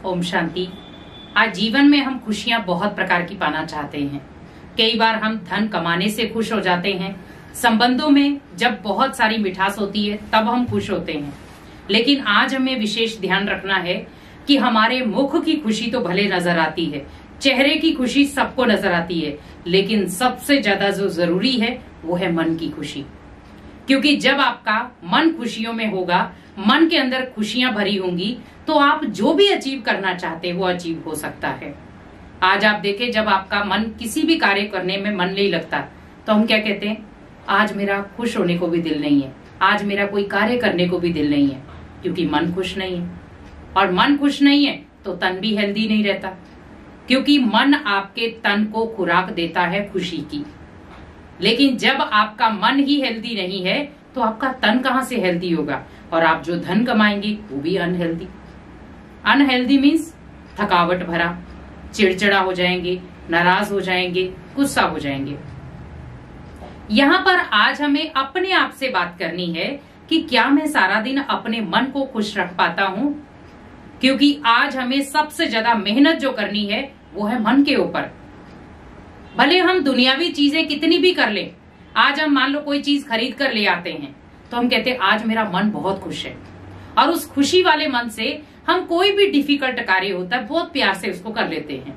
ओम शांति। आज जीवन में हम खुशियां बहुत प्रकार की पाना चाहते हैं। कई बार हम धन कमाने से खुश हो जाते हैं, संबंधों में जब बहुत सारी मिठास होती है तब हम खुश होते हैं। लेकिन आज हमें विशेष ध्यान रखना है कि हमारे मुख की खुशी तो भले नजर आती है, चेहरे की खुशी सबको नजर आती है, लेकिन सबसे ज्यादा जो जरूरी है वो है मन की खुशी। क्योंकि जब आपका मन खुशियों में होगा, मन के अंदर खुशियां भरी होंगी, तो आप जो भी अचीव करना चाहते हैं वो अचीव हो सकता है। आज आप देखें, जब आपका मन किसी भी कार्य करने में मन नहीं लगता तो हम क्या कहते हैं, आज मेरा खुश होने को भी दिल नहीं है, आज मेरा कोई कार्य करने को भी दिल नहीं है, क्योंकि मन खुश नहीं है। और मन खुश नहीं है तो तन भी हेल्दी नहीं रहता, क्योंकि मन आपके तन को खुराक देता है खुशी की। लेकिन जब आपका मन ही हेल्दी नहीं है तो आपका तन कहां से हेल्दी होगा, और आप जो धन कमाएंगे वो भी अनहेल्दी। अनहेल्दी मीन्स थकावट भरा, चिड़चिड़ा हो जाएंगे, नाराज हो जाएंगे, गुस्सा हो जाएंगे। यहाँ पर आज हमें अपने आप से बात करनी है कि क्या मैं सारा दिन अपने मन को खुश रख पाता हूँ, क्योंकि आज हमें सबसे ज्यादा मेहनत जो करनी है वो है मन के ऊपर। भले हम दुनियावी चीजें कितनी भी कर लें, आज हम मान लो कोई चीज खरीद कर ले आते हैं तो हम कहते हैं आज मेरा मन बहुत खुश है, और उस खुशी वाले मन से हम कोई भी डिफिकल्ट कार्य होता है बहुत प्यार से उसको कर लेते हैं।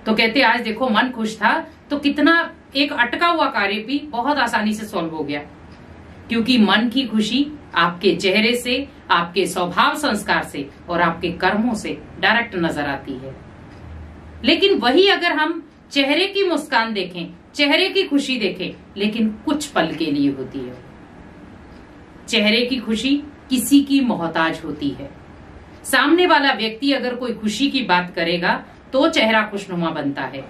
तो कहते हैं आज देखो मन खुश था तो कितना एक अटका हुआ कार्य भी बहुत आसानी से सॉल्व हो गया, क्योंकि मन की खुशी आपके चेहरे से, आपके स्वभाव संस्कार से और आपके कर्मों से डायरेक्ट नजर आती है। लेकिन वही अगर हम चेहरे की मुस्कान देखें, चेहरे की खुशी देखें, लेकिन कुछ पल के लिए होती है। चेहरे की खुशी किसी की मोहताज होती है। सामने वाला व्यक्ति अगर कोई खुशी की बात करेगा तो चेहरा खुशनुमा बनता है,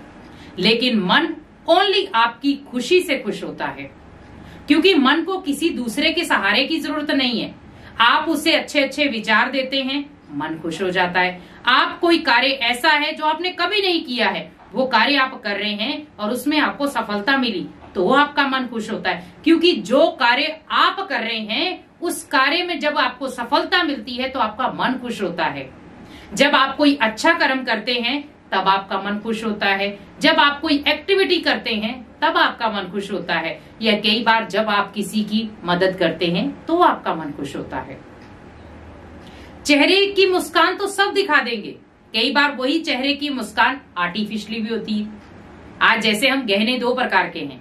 लेकिन मन ओनली आपकी खुशी से खुश होता है, क्योंकि मन को किसी दूसरे के सहारे की जरूरत नहीं है। आप उसे अच्छे अच्छे विचार देते हैं, मन खुश हो जाता है। आप कोई कार्य ऐसा है जो आपने कभी नहीं किया है, वो कार्य आप कर रहे हैं और उसमें आपको सफलता मिली तो आपका मन खुश होता है, क्योंकि जो कार्य आप कर रहे हैं उस कार्य में जब आपको सफलता मिलती है तो आपका मन खुश होता है। जब आप कोई अच्छा कर्म करते हैं तब आपका मन खुश होता है, जब आप कोई एक्टिविटी करते हैं तब आपका मन खुश होता है, या कई बार जब आप किसी की मदद करते हैं तो आपका मन खुश होता है। चेहरे की मुस्कान तो सब दिखा देंगे, कई बार वही चेहरे की मुस्कान आर्टिफिशियली भी होती है। आज जैसे हम गहने दो प्रकार के हैं,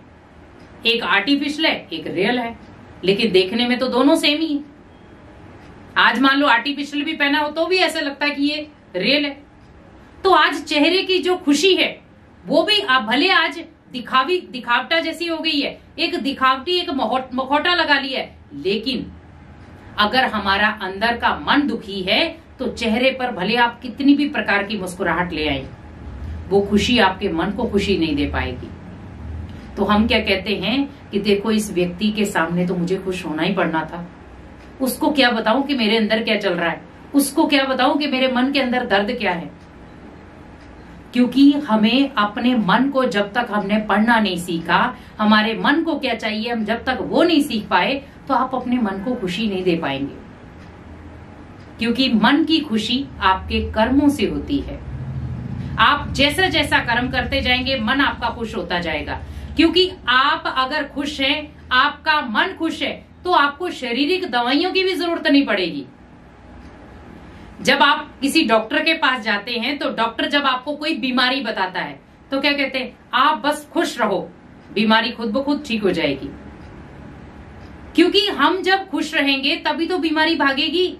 एक आर्टिफिशियल है, एक रियल है, लेकिन देखने में तो दोनों सेम ही है। आज मान लो आर्टिफिशियल भी पहना हो तो भी ऐसा लगता है कि ये रियल है। तो आज चेहरे की जो खुशी है वो भी आप भले आज दिखावटा जैसी हो गई है, एक दिखावटी एक मुखौटा लगा लिया है, लेकिन अगर हमारा अंदर का मन दुखी है तो चेहरे पर भले आप कितनी भी प्रकार की मुस्कुराहट ले आए, वो खुशी आपके मन को खुशी नहीं दे पाएगी। तो हम क्या कहते हैं कि देखो इस व्यक्ति के सामने तो मुझे खुश होना ही पड़ना था, उसको क्या बताऊं कि मेरे अंदर क्या चल रहा है, उसको क्या बताऊं कि मेरे मन के अंदर दर्द क्या है। क्योंकि हमें अपने मन को जब तक हमने पढ़ना नहीं सीखा, हमारे मन को क्या चाहिए हम जब तक वो नहीं सीख पाए, तो आप अपने मन को खुशी नहीं दे पाएंगे। क्योंकि मन की खुशी आपके कर्मों से होती है। आप जैसा जैसा कर्म करते जाएंगे मन आपका खुश होता जाएगा, क्योंकि आप अगर खुश हैं, आपका मन खुश है, तो आपको शारीरिक दवाइयों की भी जरूरत नहीं पड़ेगी। जब आप किसी डॉक्टर के पास जाते हैं तो डॉक्टर जब आपको कोई बीमारी बताता है तो क्या कहते हैं, आप बस खुश रहो, बीमारी खुद ब खुद ठीक हो जाएगी। क्योंकि हम जब खुश रहेंगे तभी तो बीमारी भागेगी।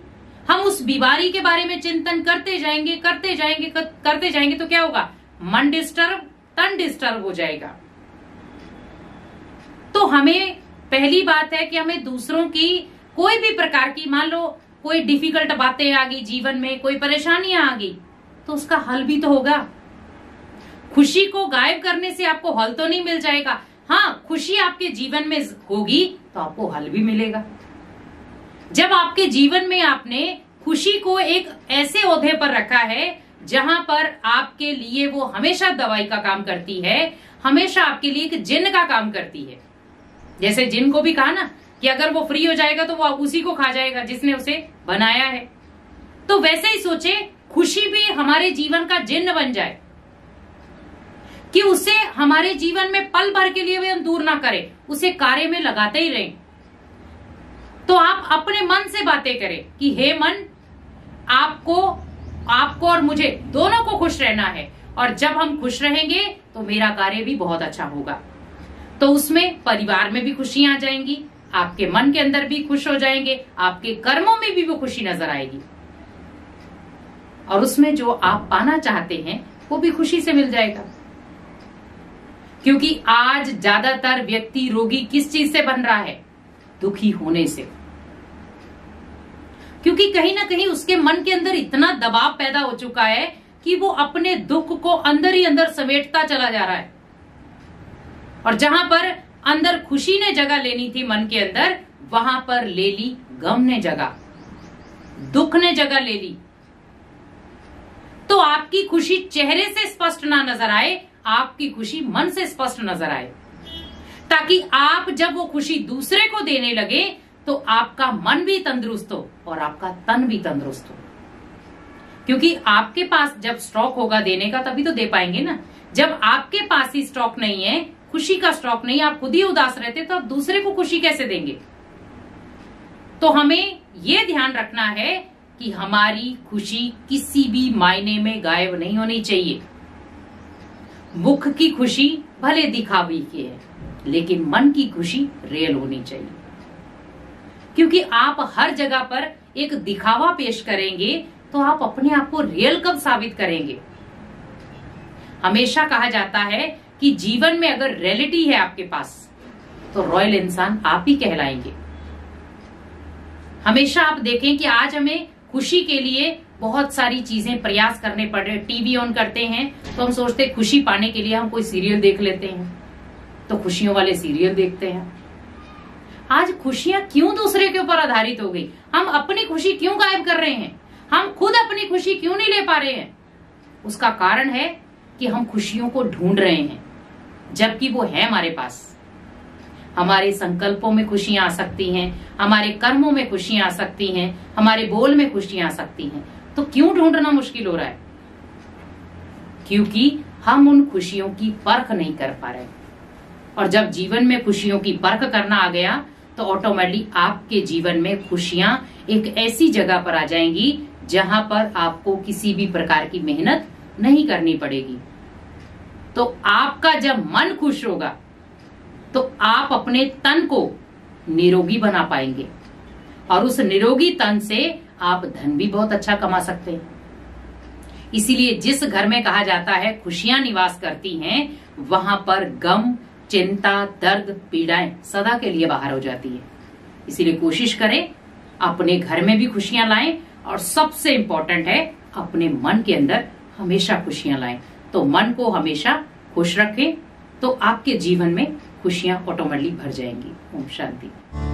हम उस बीमारी के बारे में चिंतन करते जाएंगे करते जाएंगे तो क्या होगा, मन डिस्टर्ब, तन डिस्टर्ब हो जाएगा। तो हमें पहली बात है कि हमें दूसरों की कोई भी प्रकार की, मान लो कोई डिफिकल्ट बातें आ गई जीवन में, कोई परेशानियां आ गई, तो उसका हल भी तो होगा। खुशी को गायब करने से आपको हल तो नहीं मिल जाएगा। हाँ, खुशी आपके जीवन में होगी तो आपको हल भी मिलेगा। जब आपके जीवन में आपने खुशी को एक ऐसे ओहदे पर रखा है जहां पर आपके लिए वो हमेशा दवाई का काम करती है, हमेशा आपके लिए एक जिन का काम करती है। जैसे जिन को भी कहा ना कि अगर वो फ्री हो जाएगा तो वो उसी को खा जाएगा जिसने उसे बनाया है। तो वैसे ही सोचे खुशी भी हमारे जीवन का जिन्न बन जाए, कि उसे हमारे जीवन में पल भर के लिए भी हम दूर ना करें, उसे कार्य में लगाते ही रहें। तो आप अपने मन से बातें करें कि हे मन, आपको और मुझे दोनों को खुश रहना है, और जब हम खुश रहेंगे तो मेरा कार्य भी बहुत अच्छा होगा। तो उसमें परिवार में भी खुशियां आ जाएंगी, आपके मन के अंदर भी खुश हो जाएंगे, आपके कर्मों में भी वो खुशी नजर आएगी, और उसमें जो आप पाना चाहते हैं वो भी खुशी से मिल जाएगा। क्योंकि आज ज्यादातर व्यक्ति रोगी किस चीज से बन रहा है? दुखी होने से। क्योंकि कहीं ना कहीं उसके मन के अंदर इतना दबाव पैदा हो चुका है कि वो अपने दुख को अंदर ही अंदर समेटता चला जा रहा है, और जहां पर अंदर खुशी ने जगह लेनी थी मन के अंदर, वहां पर ले ली गम ने जगह, दुख ने जगह ले ली। तो आपकी खुशी चेहरे से स्पष्ट ना नजर आए, आपकी खुशी मन से स्पष्ट नजर आए, ताकि आप जब वो खुशी दूसरे को देने लगे तो आपका मन भी तंदुरुस्त हो और आपका तन भी तंदुरुस्त हो। क्योंकि आपके पास जब स्टॉक होगा देने का, तभी तो दे पाएंगे ना। जब आपके पास ही स्टॉक नहीं है, खुशी का स्टॉक नहीं, आप खुद ही उदास रहते, तो आप दूसरे को खुशी कैसे देंगे? तो हमें ये ध्यान रखना है कि हमारी खुशी किसी भी मायने में गायब नहीं होनी चाहिए। मुख की खुशी भले दिखावे की है, लेकिन मन की खुशी रियल होनी चाहिए। क्योंकि आप हर जगह पर एक दिखावा पेश करेंगे तो आप अपने आप को रियल कब साबित करेंगे? हमेशा कहा जाता है कि जीवन में अगर रियलिटी है आपके पास, तो रॉयल इंसान आप ही कहलाएंगे। हमेशा आप देखें कि आज हमें खुशी के लिए बहुत सारी चीजें प्रयास करने पड़ रहे। टीवी ऑन करते हैं तो हम सोचते हैं खुशी पाने के लिए हम कोई सीरियल देख लेते हैं, तो खुशियों वाले सीरियल देखते हैं। आज खुशियां क्यों दूसरे के ऊपर आधारित हो गई? हम अपनी खुशी क्यों गायब कर रहे हैं? हम खुद अपनी खुशी क्यों नहीं ले पा रहे हैं? उसका कारण है कि हम खुशियों को ढूंढ रहे हैं, जबकि वो है हमारे पास। हमारे संकल्पों में खुशियां आ सकती हैं, हमारे कर्मों में खुशियां आ सकती हैं, हमारे बोल में खुशियां आ सकती हैं। तो क्यों ढूंढना मुश्किल हो रहा है? क्योंकि हम उन खुशियों की परख नहीं कर पा रहे। और जब जीवन में खुशियों की परख करना आ गया, तो ऑटोमेटिकली आपके जीवन में खुशियां एक ऐसी जगह पर आ जाएंगी जहां पर आपको किसी भी प्रकार की मेहनत नहीं करनी पड़ेगी। तो आपका जब मन खुश होगा तो आप अपने तन को निरोगी बना पाएंगे, और उस निरोगी तन से आप धन भी बहुत अच्छा कमा सकते हैं। इसीलिए जिस घर में कहा जाता है खुशियां निवास करती हैं, वहां पर गम, चिंता, दर्द, पीड़ाएं सदा के लिए बाहर हो जाती है। इसीलिए कोशिश करें अपने घर में भी खुशियां लाएं, और सबसे इंपॉर्टेंट है अपने मन के अंदर हमेशा खुशियां लाएं। तो मन को हमेशा खुश रखें, तो आपके जीवन में खुशियां ऑटोमेटिकली भर जाएंगी। ओम शांति।